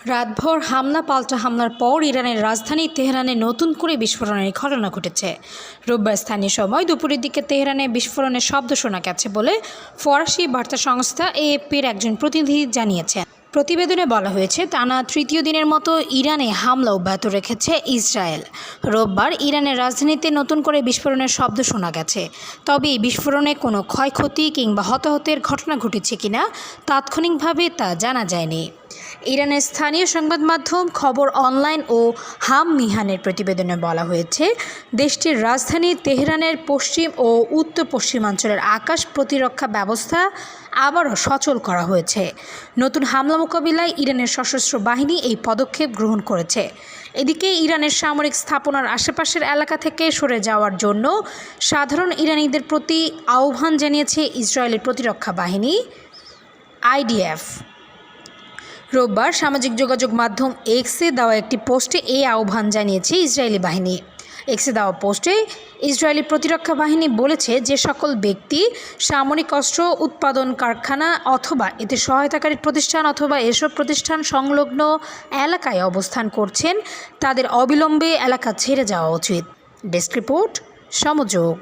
রাতভর হামলা পাল্টা হামলার পর ইরানের রাজধানী তেহরানে নতুন করে বিস্ফোরণের ঘটনা ঘটেছে। রোববার স্থানীয় সময় দুপুরের দিকে তেহরানে বিস্ফোরণের শব্দ শোনা গেছে বলে ফরাসি বার্তা সংস্থা এএফপির একজন প্রতিনিধি জানিয়েছেন। প্রতিবেদনে বলা হয়েছে, টানা তৃতীয় দিনের মতো ইরানে হামলা অব্যাহত রেখেছে ইসরায়েল। রোববার ইরানের রাজধানীতে নতুন করে বিস্ফোরণের শব্দ শোনা গেছে, তবে এই বিস্ফোরণে কোনো ক্ষয়ক্ষতি কিংবা হতাহতের ঘটনা ঘটেছে কিনা তাৎক্ষণিকভাবে তা জানা যায়নি। ইরানের স্থানীয় সংবাদ মাধ্যম খবর অনলাইন ও হাম মিহানের প্রতিবেদনে বলা হয়েছে, দেশটির রাজধানী তেহরানের পশ্চিম ও উত্তর পশ্চিমাঞ্চলের আকাশ প্রতিরক্ষা ব্যবস্থা আবারও সচল করা হয়েছে। নতুন হামলা মোকাবিলায় ইরানের সশস্ত্র বাহিনী এই পদক্ষেপ গ্রহণ করেছে। এদিকে ইরানের সামরিক স্থাপনার আশেপাশের এলাকা থেকে সরে যাওয়ার জন্য সাধারণ ইরানিদের প্রতি আহ্বান জানিয়েছে ইসরায়েলের প্রতিরক্ষা বাহিনী আইডিএফ। রোববার সামাজিক যোগাযোগ মাধ্যম এক্সে দেওয়া একটি পোস্টে এই আহ্বান জানিয়েছে ইসরায়েলি বাহিনী। এক্সে দেওয়া পোস্টে ইসরায়েলি প্রতিরক্ষা বাহিনী বলেছে, যে সকল ব্যক্তি সামরিক অস্ত্র উৎপাদন কারখানা অথবা এতে সহায়তাকারী প্রতিষ্ঠান অথবা এসব প্রতিষ্ঠান সংলগ্ন এলাকায় অবস্থান করছেন, তাদের অবিলম্বে এলাকা ছেড়ে যাওয়া উচিত। Desk report, সমযোগ।